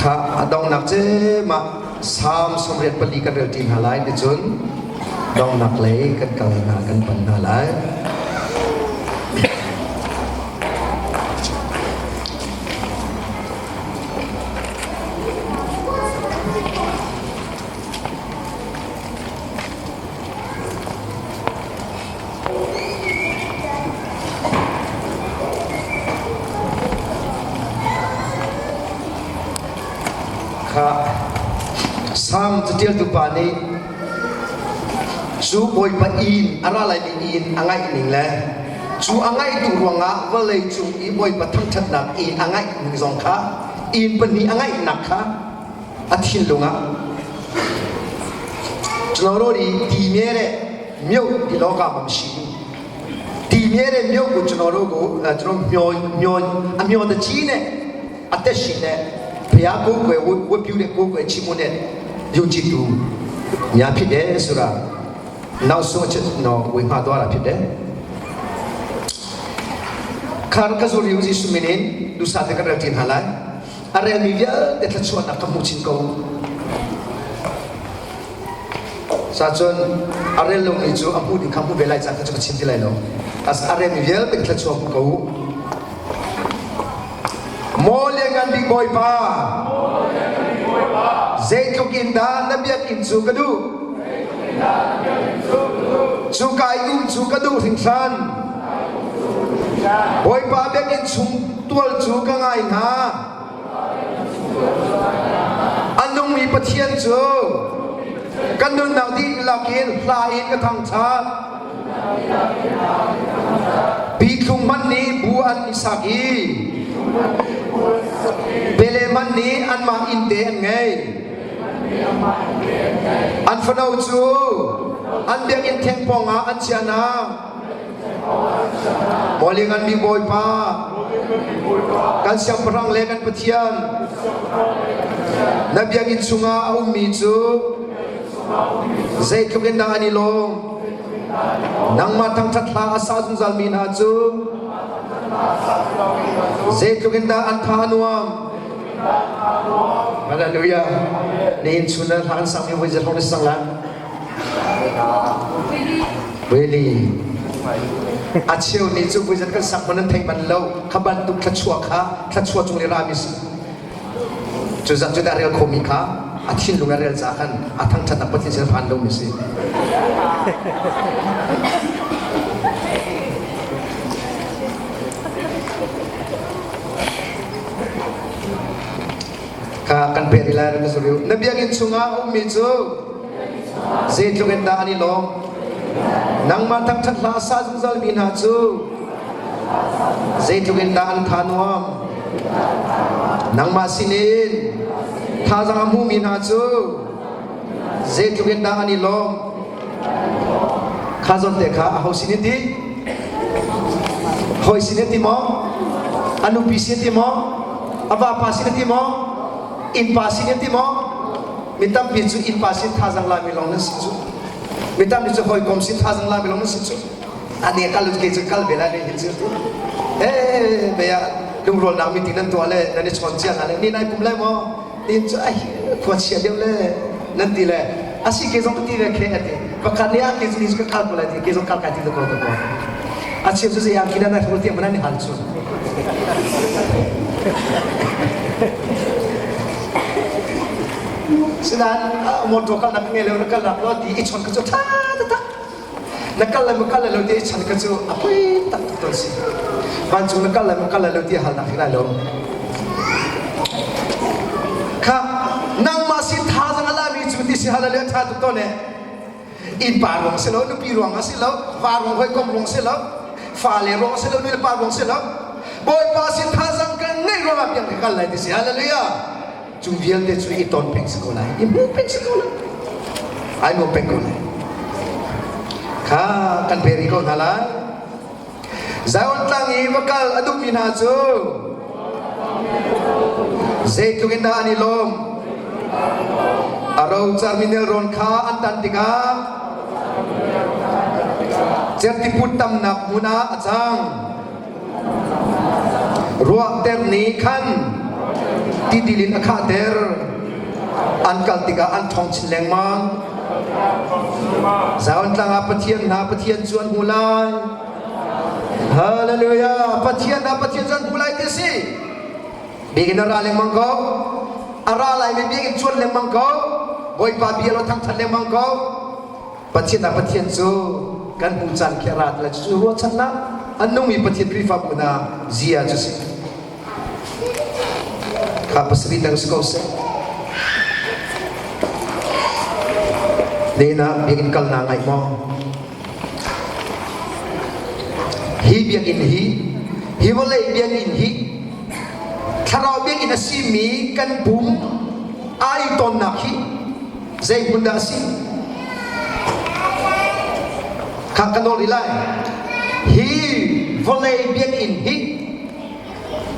ข้าดองนักเจมาสามสมเด็จปลีกันเรื่องจริงหาไลดิจุนดองนักเลยกันเก่าหนากันปันหาไลสามจะเที่ยวตุปานี้ชูบอยปะอินอะไรนี่อินอ่างไงหนึ่งแล้วชูอ่างไงตัวรวงอ่ะว่าเลยชูอีบอยปะทั้งชัดหนักอินอ่างไงหนึ่งสองขาอินเป็นนี่อ่างไงหนักขาอาทิตย์ลงอ่ะจนเราดีทีเมียเนี่ยเมียวดีโลกาบัมชีทีเมียเนี่ยเมียวกูจนเรากูจนเมียวแต่จีเนี่ยอัตเตชิเนี่ยพยากูเว้ยวัวผิวเนี่ยกูเว้ยชิมุเนี่ยยูจิตูยาพิเดสุราน่าสนใจน่าวิมาตัวอะไรพิเดคาร์กัสโอริอุจิสุมินินดูสัตว์กันเรื่องที่หาไลอะไรมีเยอะเด็ดชวนนักขมุชินกูซาจนอะไรลงในจูอัมพูดิคำพูดเวลาจากจะมาชินที่ไรเนาะasอะไรมีเยอะเด็ดชวนกูโมเลกันดิบอยป้าเจตุกินดานับยากินสุกดูสุกายอุ้มสุกดูทิ้งสันบอยป้าเบียกินสุงตัวสุกง่ายนะอันนุ่งมีปะเทียนจูกันนุ่งหนังที่ลากินลาอินกระทังชาปีคุงมันนี้บัวอันอิสากีเบลมันนี้อันมาอินเดียนไงอันฟนาวจูอันเบียกินเทงปองอันเชียนาบอลิงันมีบอยป้ากันเสียงพลังเล็กันปะเทียนนับเบียกินสุงาเอามีจูเจคุกินดาอันนี้ลงนังมาทั้งทัดลาอาซาจุนซัลมีนาจูเจตุกินดาอันทานุมฮาเลลูยานี่ชุนทานสังเวยจะทำในสังลังเวลีอาเชียวนี่จูเวจะกันสักมันนั้นแทงมันเล่าขบันตุกขชัวขาขชัวจงเรียรามิสจูจักจูดาเรียลโคมิขาอาทินลุงเรียลจากกันอาทั้งชัดนับปฏิเสธผ่านลงมิสิข้ากันเปรียร์กันสุริยุนบีกินสุงาอุมิจูเจตุกันดาอันนี้ลงนังมาทั้งทัดลาซาจุซัลบินาจูเจตุกันดาอันทานวมนังมาสินินท่าจังมูมินาจูเจตุกันดาอันนี้ลงข้าจนเด็กข้าเอาสินิดีหอยสินิดีมั้งอนุปิสินิดีมั้งอวาปาสินิดีมั้งอินภาษีเนี่ยที่มั้งมิตรพิจูอินภาษีท่าจังลามิลองนั่นสิจูมิตรพิจูหอยกอมสิท่าจังลามิลองนั่นสิจูอันนี้คัลลุดเกจิคัลเบลาเนี่ยเห็นสิจูเบียลุงโรนามิตินั่นตัวเลยนั่นชนเชียงอะไรนี่นายกุมเลยมั้งนี่จูไอ้ขวดเชียเดียวเลยนั่นดีเลยอาศัยเกจงตีเลยแค่ไหนปากนี้เกจนี่จะคัลกุลเลยเกจงคัลกันที่ตัวตัวอาศัยจูยังคิดอะไรทุกที่มันนี่ฮัลจูsedang motor kalau nak ngelaw nak kalau lo di ichon kerja tak nak kalau lo di ichon kerja apa tak betul sih bantu nak kalau lo di hal nak kira lo kah nang masih thazang alam itu di sih hal lo thaz betul ne in parong selo nu pirong selo parong koi komrong selo fale rong selo nu parong selo boy pasir thazang kan ngai rong apa yang kalau di sih haleluya Jumbial dia curi iton peng sekolah, ibu peng sekolah, ayo peng sekolah. Kah kan beri kau nalar, zaun tangi bakal aduk minaju, zaitu kena anilom, arau cerminal ron kah antan tiga, certi putam nak muna acang, ruak terni kan. tidilin akader an kaltika an thong chinleng mang zaun tlanga pathian chuan hulai hallelujah pathian chuan hulai te si bigin ara leng mang ko ara lai me bigin chuan leng mang ko boi pa bialo thang than leng mang ko pathian chu kan bu chan kherat la chu ro chan na anung mi pathian krifa puna zia chu si ka pasri tang sko se Nena bikin kal na ngai mo hi bikin hi wole bikin hi tharau bikin asimi kan bum ai ton nakhi zai bunda si kakanol ilai hi wole bikin hi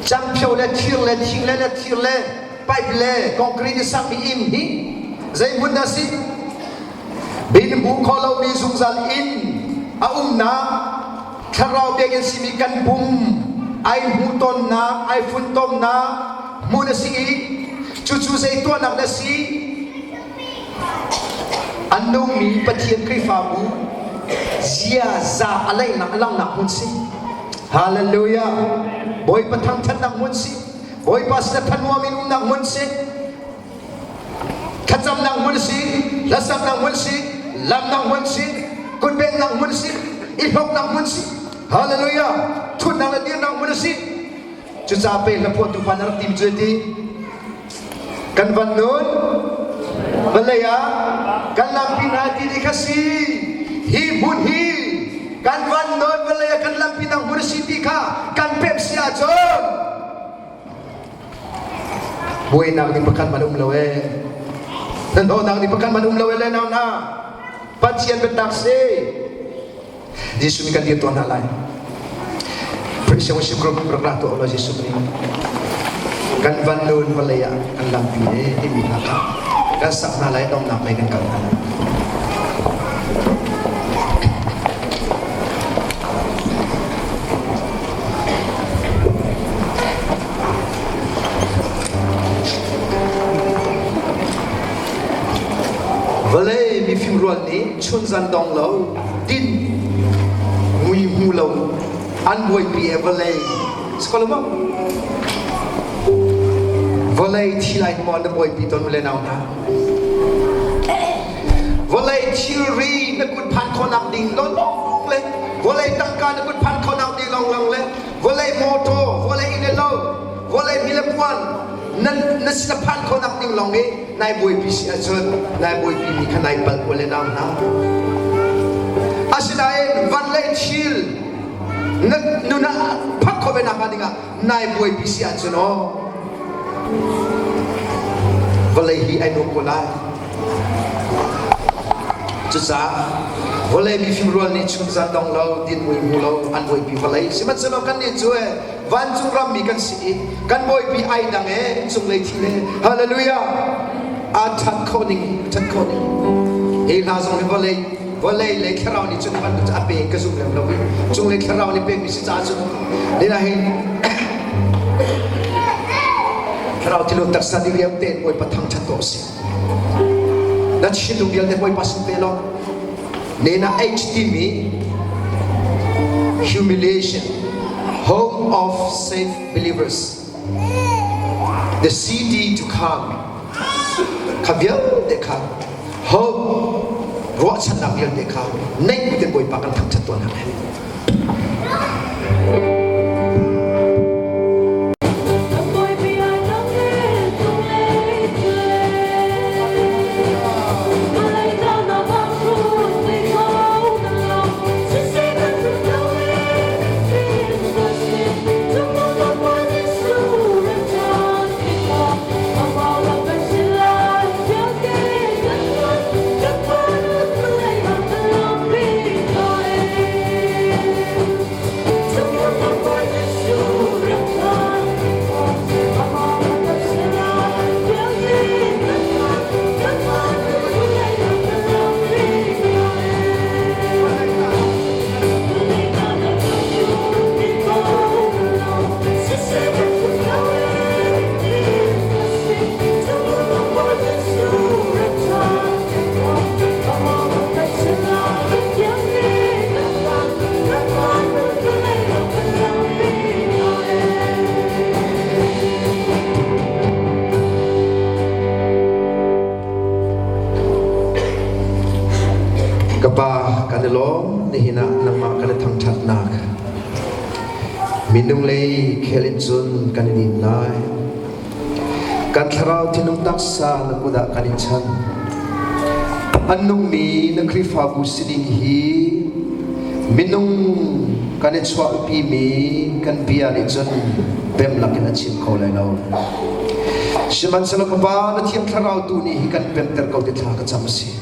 champio le thir le pipe le concrete sang bi in hi zai bunda si bin bu kholo mi zungzal in na tharau begen simi kan bum ai huton na ai funtom na muna si chuchu sei to nak na si anung mi pathian krifa bu zia za alai na alang na hun si hallelujah boy pathang than nak hun si boy pas na thanwa min nak hun si khacham nak hun si lasam nak hun si lam nang munsi kunben nang munsi ihok nang munsi hallelujah thun nang dir nang munsi chu cha pe la pot tu panar tim jeti kan van nun balaya kan lam pinati dikasi hi bun hi kan van nun balaya kan lam pinang munsi dikha kan pep sia chon buai nang ni pakan manum lawe dan nang ni pakan manum lawe le na pathian betakse Yesus mi kan dia tuan halai praise and worship group berkata Allah Yesus ni kan vanun balaya kan lampi ni minaka kan sak nalai dong nak mai kan kan Valai mi phim ruan ni chun zan dong lo din mui hu lo an boi pi valai sekolah mo valai thi lai mo na boi pi ton le naw na valai chiri na kut phan ko nak ding lo le valai tangka na kut phan ko nak ding long le valai moto valai in lo valai milapuan na sinapan ko nak ding long nai boi pi si achon nai boi pi mi khanai pal ko le nam na asinai van le chil na nuna phak ko be na kadinga nai boi pi si achon o valai hi ai no ko lai chusa valai mi fim rual ni chun za dong lo din boi mu lo an boi pi valai simat selo kan ni chue van chung ram mi kan si kan boi pi ai dang chung lei thi le hallelujah a that koning e la zong valai le kharau ni chun ban ta pe ka zum lem lo chung le kharau ni pe mi si cha chu le na he kharau ti lo tak sa di riam te boi pathang cha to si na chi lu bial de boi pasin pe lo ne na htm humiliation home of safe believers the cd to come kabial dekha home ro chan na bial dekha nei ku te boi pa kan thak chat to na minung lei khelin chun kan din lai kan tharau thinung taksa na kuda kan chan annung mi na krifa bu siding hi minung kan chwa pi mi kan bia ni chun pem lakin achin ko lai lo siman sala ka ba na thiam tharau tu ni hi kan pem ter ko ti thla ka chamsi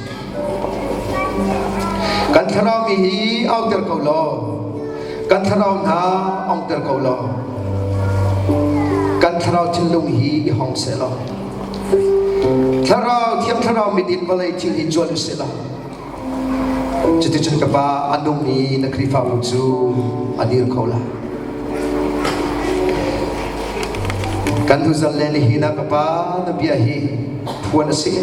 kan tharau mi hi au ter ko lo kan tharau na ong ter ko lo kan tharau chin lung hi hong se lo tharau thiam tharau mi din balai thil hi jol se lo chiti chun ka ba anung ni na krifa bu chu adir ko la kan tu zal le hi na ka ba na bia hi puan se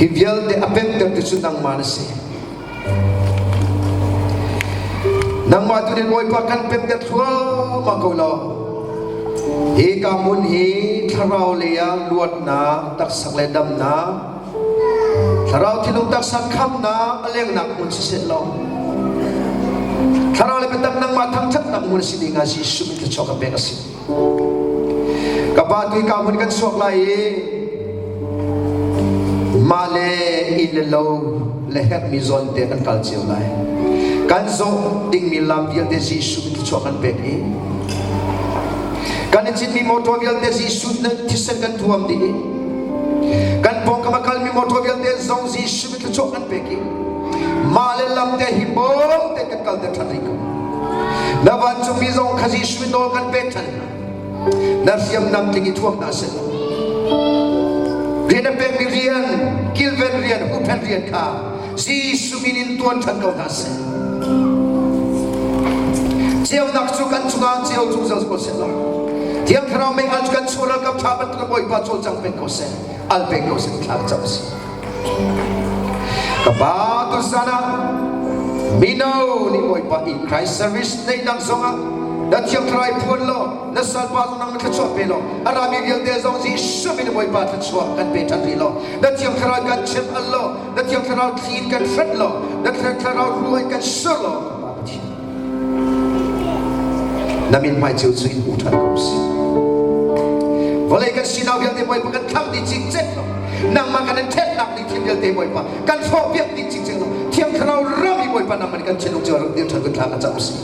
hi vial de apem ter tu chu nang man se nang ma tu den moi pa kan pem ter thua ma ko lo hi ka mun hi tharau le ya luat na tak sak le dam na tharau thilung tak sak kham na aleng nak mun se lo tharau le petam nang ma thang chat nak mun si dinga si sum ki chok pe ka si ka ba tu ka mun kan sok lai ma le in lo le het mi zon te kan kal chiu lai kan zo ding mi lam vial de si sum ki chok kan pe ki kan chin mi moto vial de si sum na tisen kan tuam di kan pong ka makal mi moto vial de zong si sum ki chok kan pe ki ma le lam te hi bo te kan kal de thari ko na ban chu mi zong khazi sum no kan pe than na siam nam tingi tuam na se rian pe mi rian kilven rian upen rian ka si suminin tuan than ko na se Jauh nak sukan sungai jauh jauh jauh kosen lah. Tiang kerana mengal sukan surat kap cabat terboy bacol jang pen kosen, al pen kosen kelak jauh. Kabatu sana, minau ni boy pa in Christ service ni nang zonga. Dan tiang kerai pun lo, nasal bazu nang tercuat pelo. Arami biar dia zong si sumi ni boy pa tercuat kan petan ri lo. Dan tiang kerai kan cem lo, dan tiang kerai clean kan fred lo, dan tiang kerai ruai kan sur lo. Namin mai chiu chin utan ko si volai kan sinau bial te boy pa kan thang di ching chen lo nang ma kan thet nak di thim bial te boy pa kan pho biak di ching chen lo thiam khrau rami boy pa nam kan chen jor dir thang kan thang cha si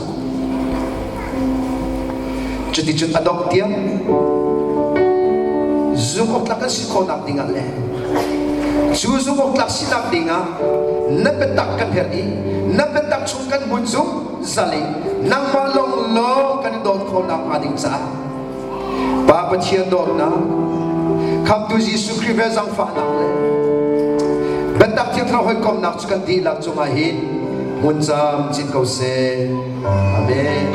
chuti chut adok tiam zum ok tak si ko nak dingal le chu zum ok tak si nak dinga na petak kan heri na petak chung kan bunzum zali nang malong lo kan dot ko na pading sa papa chia dot na kham tu jisu krive zang fa na le betak ti thra hoi kom nak chukan di lak chunga hin mun jam chin ko se amen